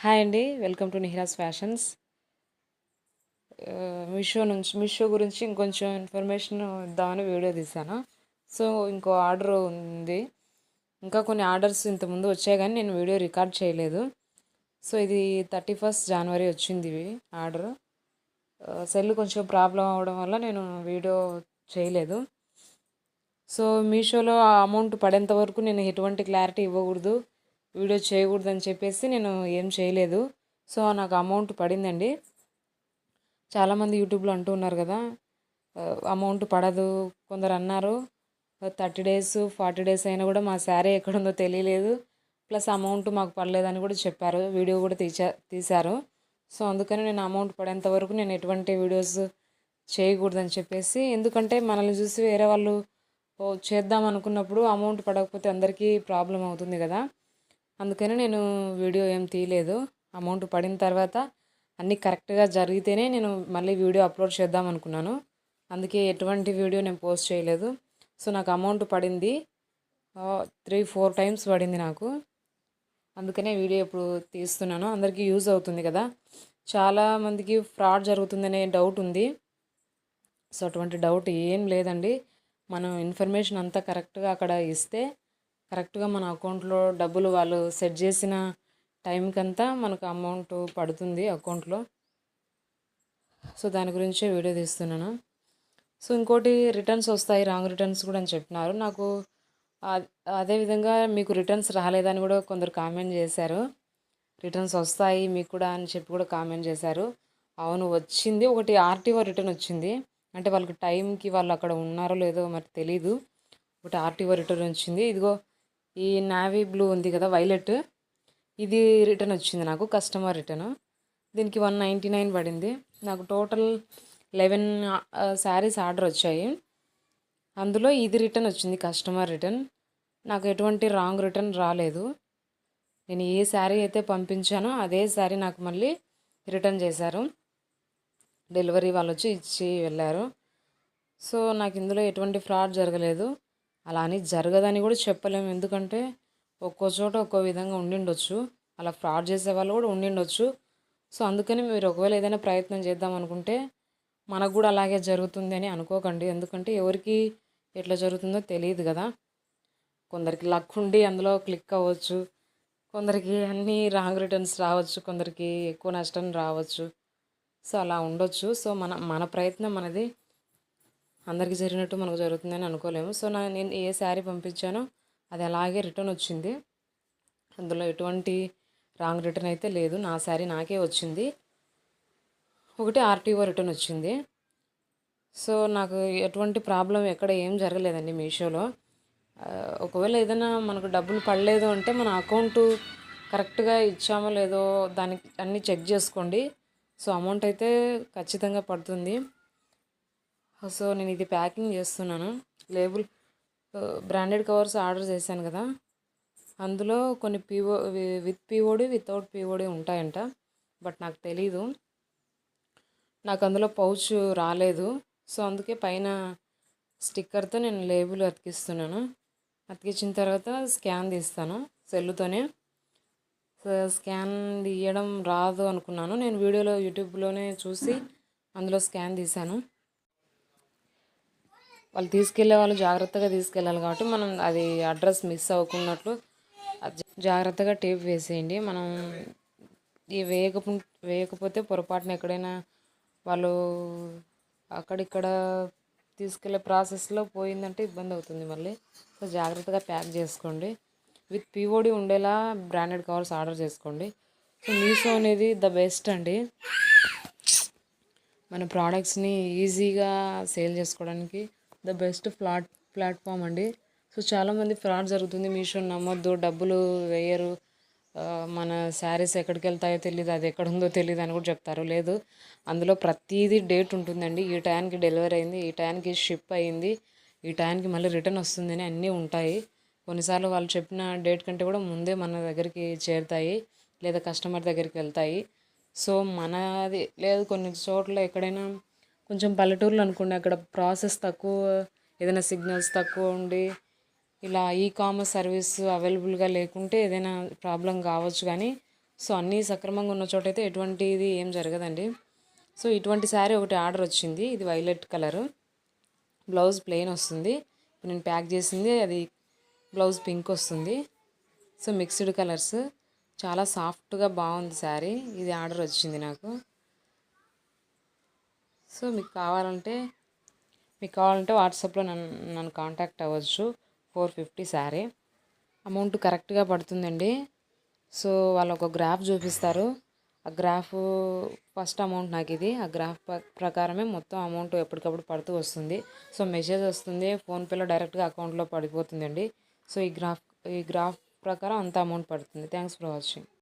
Hi అండి. Welcome to Nihira's fashions. Meesho గురించి ఇంకొంచెం ఇన్ఫర్మేషన్ ఇద్దామని వీడియో తీశాను. సో ఇంకో ఆర్డర్ ఉంది. ఇంకా కొన్ని ఆర్డర్స్ ఇంతకుముందు వచ్చాయి కానీ నేను వీడియో రికార్డ్ చేయలేదు. సో ఇది 31 జనవరి వచ్చింది ఆర్డర్. సెల్ కొంచెం ప్రాబ్లం అవడం వల్ల నేను వీడియో చేయలేదు. సో మీషోలో ఆ అమౌంట్ పడేంత వరకు నేను ఎటువంటి క్లారిటీ ఇవ్వకూడదు, వీడియో చేయకూడదు అని చెప్పేసి నేను ఏం చేయలేదు. సో నాకు అమౌంట్ పడిందండి. చాలామంది యూట్యూబ్లో అంటూ ఉన్నారు కదా, అమౌంట్ పడదు. కొందరు అన్నారు 30 డేస్ 40 డేస్ అయినా కూడా మా శారీ ఎక్కడుందో తెలియలేదు, ప్లస్ అమౌంట్ మాకు పడలేదని కూడా చెప్పారు. వీడియో కూడా తీశారు. సో అందుకని నేను అమౌంట్ పడేంత వరకు నేను ఎటువంటి వీడియోస్ చేయకూడదని చెప్పేసి, ఎందుకంటే మనల్ని చూసి వేరే వాళ్ళు చేద్దాం అనుకున్నప్పుడు అమౌంట్ పడకపోతే అందరికీ ప్రాబ్లం అవుతుంది కదా. అందుకని నేను వీడియో ఏం తీయలేదు. అమౌంట్ పడిన తర్వాత అన్నీ కరెక్ట్గా జరిగితేనే నేను మళ్ళీ వీడియో అప్లోడ్ చేద్దాం అనుకున్నాను. అందుకే ఎటువంటి వీడియో నేను పోస్ట్ చేయలేదు. సో నాకు అమౌంట్ పడింది, 3-4 టైమ్స్ పడింది నాకు. అందుకనే వీడియో ఇప్పుడు తీస్తున్నాను, అందరికీ యూజ్ అవుతుంది కదా. చాలామందికి ఫ్రాడ్ జరుగుతుందనే డౌట్ ఉంది. సో అటువంటి డౌట్ ఏం లేదండి. మనం ఇన్ఫర్మేషన్ అంతా కరెక్ట్గా అక్కడ ఇస్తే కరెక్ట్గా మన అకౌంట్లో డబ్బులు వాళ్ళు సెట్ చేసిన టైంకంతా మనకు అమౌంట్ పడుతుంది అకౌంట్లో. సో దాని గురించే వీడియో తీస్తున్నాను. సో ఇంకోటి రిటర్న్స్ వస్తాయి, రాంగ్ రిటర్న్స్ కూడా అని చెప్పినారు నాకు. అదేవిధంగా మీకు రిటర్న్స్ రాలేదని కూడా కొందరు కామెంట్ చేశారు. రిటర్న్స్ వస్తాయి మీకు కూడా అని చెప్పి కూడా కామెంట్ చేశారు. అవును, వచ్చింది. ఒకటి ఆర్టీఓ రిటర్న్ వచ్చింది. అంటే వాళ్ళకి టైంకి వాళ్ళు అక్కడ ఉన్నారో లేదో మరి తెలీదు. ఒకటి ఆర్టీఓ రిటర్న్ వచ్చింది. ఇదిగో ఈ నావీ బ్లూ ఉంది కదా, వైలెట్, ఇది రిటర్న్ వచ్చింది నాకు, కస్టమర్ రిటర్న్. దీనికి 199 పడింది. నాకు టోటల్ 11 శారీస్ ఆర్డర్ వచ్చాయి. అందులో ఇది రిటర్న్ వచ్చింది, కస్టమర్ రిటర్న్. నాకు ఎటువంటి రాంగ్ రిటర్న్ రాలేదు. నేను ఏ శారీ అయితే పంపించానో అదే శారీ నాకు మళ్ళీ రిటర్న్ చేశారు. డెలివరీ వాళ్ళు వచ్చి ఇచ్చి వెళ్ళారు. సో నాకు ఇందులో ఎటువంటి ఫ్రాడ్ జరగలేదు. అలా అని జరగదని కూడా చెప్పలేము, ఎందుకంటే ఒక్కో చోట ఒక్కో విధంగా ఉండిండొచ్చు, అలా ఫ్రాడ్ చేసే వాళ్ళు కూడా ఉండిండొచ్చు. సో అందుకని మీరు ఒకవేళ ఏదైనా ప్రయత్నం చేద్దాం అనుకుంటే మనకు కూడా అలాగే జరుగుతుంది అని అనుకోకండి, ఎందుకంటే ఎవరికి ఎట్లా జరుగుతుందో తెలియదు కదా. కొందరికి లక్ ఉండి అందులో క్లిక్ అవ్వచ్చు, కొందరికి అన్నీ రాంగ్ రిటర్న్స్ రావచ్చు, కొందరికి ఎక్కువ నష్టం రావచ్చు. సో అలా ఉండొచ్చు. సో మన ప్రయత్నం మనది. అందరికీ జరిగినట్టు మనకు జరుగుతుందని అనుకోలేము. సో నేను ఏ శారీ పంపించానో అది అలాగే రిటర్న్ వచ్చింది. అందులో ఎటువంటి రాంగ్ రిటర్న్ అయితే లేదు. నా శారీ నాకే వచ్చింది. ఒకటి ఆర్టీఓ రిటర్న్ వచ్చింది. సో నాకు ఎటువంటి ప్రాబ్లం ఎక్కడ ఏం జరగలేదండి మీషోలో. ఒకవేళ ఏదైనా మనకు డబ్బులు పడలేదు అంటే మన అకౌంట్ కరెక్ట్గా ఇచ్చామో లేదో దానికి అన్నీ చెక్ చేసుకోండి. సో అమౌంట్ అయితే ఖచ్చితంగా పడుతుంది. సో నేను ఇది ప్యాకింగ్ చేస్తున్నాను. లేబుల్ బ్రాండెడ్ కవర్స్ ఆర్డర్ చేశాను కదా, అందులో కొన్ని విత్ పీఓడి వితౌట్ పీఓడి ఉంటాయంట. బట్ నాకు తెలీదు, నాకు అందులో పౌచ్ రాలేదు. సో అందుకే పైన స్టిక్కర్తో నేను లేబుల్ అతికిస్తున్నాను. అతికించిన తర్వాత స్కాన్ తీస్తాను సెల్లుతోనే. స్కాన్ తీయడం రాదు అనుకున్నాను. నేను వీడియోలో యూట్యూబ్లోనే చూసి అందులో స్కాన్ తీశాను. వాళ్ళు తీసుకెళ్లే వాళ్ళు జాగ్రత్తగా తీసుకెళ్ళాలి కాబట్టి మనం అది అడ్రస్ మిస్ అవ్వకున్నట్లు జాగ్రత్తగా టేప్ వేసేయండి. మనం ఈ వేయకపోతే పొరపాటున ఎక్కడైనా వాళ్ళు అక్కడిక్కడ తీసుకెళ్లే ప్రాసెస్లో పోయిందంటే ఇబ్బంది అవుతుంది మళ్ళీ. సో జాగ్రత్తగా ప్యాక్ చేసుకోండి. విత్ పీఓడి ఉండేలా బ్రాండెడ్ కవర్స్ ఆర్డర్ చేసుకోండి. సో మీషో అనేది ద బెస్ట్ అండి, మన ప్రోడక్ట్స్ని ఈజీగా సేల్ చేసుకోవడానికి ద బెస్ట్ ప్లాట్ఫామ్ అండి. సో చాలామంది ఫ్రాడ్ జరుగుతుంది, మీషో నమ్మొద్దు, డబ్బులు వేయరు, మన శారీస్ ఎక్కడికి వెళ్తాయో తెలియదు, అది ఎక్కడ ఉందో తెలియదు అని కూడా చెప్తారు. లేదు, అందులో ప్రతిదీ డేట్ ఉంటుందండి. ఈ టైంకి డెలివరీ అయింది, ఈ టైంకి షిప్ అయ్యింది, ఈ టైంకి మళ్ళీ రిటర్న్ వస్తుందని అన్నీ ఉంటాయి. కొన్నిసార్లు వాళ్ళు చెప్పిన డేట్ కంటే కూడా ముందే మన దగ్గరికి చేరుతాయి, లేదా కస్టమర్ దగ్గరికి వెళ్తాయి. సో మనది లేదు, కొన్ని చోట్ల ఎక్కడైనా కొంచెం పల్లెటూర్లు అనుకోండి, అక్కడ ప్రాసెస్ తక్కువ, ఏదైనా సిగ్నల్స్ తక్కువ ఉండి ఇలా కామర్స్ సర్వీస్ అవైలబుల్గా లేకుంటే ఏదైనా ప్రాబ్లం కావచ్చు. కానీ సో అన్నీ సక్రమంగా ఉన్న చోటైతే ఎటువంటిది ఏం జరగదండి. సో ఇటువంటి శారీ ఒకటి ఆర్డర్ వచ్చింది. ఇది వైలెట్ కలరు, బ్లౌజ్ ప్లెయిన్ వస్తుంది. ఇప్పుడు నేను ప్యాక్ చేసింది అది బ్లౌజ్ పింక్ వస్తుంది. సో మిక్స్డ్ కలర్స్, చాలా సాఫ్ట్గా బాగుంది శారీ. ఇది ఆర్డర్ వచ్చింది నాకు. సో మీకు కావాలంటే వాట్సాప్లో నన్ను కాంటాక్ట్ అవ్వచ్చు. 450 శారీ అమౌంట్ కరెక్ట్గా పడుతుందండి. సో వాళ్ళు ఒక గ్రాఫ్ చూపిస్తారు. ఆ గ్రాఫ్ ఫస్ట్ అమౌంట్ నాకు ఇది. ఆ గ్రాఫ్ ప్రకారమే మొత్తం అమౌంట్ ఎప్పటికప్పుడు పడుతూ వస్తుంది. సో మెసేజ్ వస్తుంది, ఫోన్పేలో డైరెక్ట్గా అకౌంట్లో పడిపోతుందండి. సో ఈ గ్రాఫ్ ప్రకారం అంత అమౌంట్ పడుతుంది. Thanks for watching.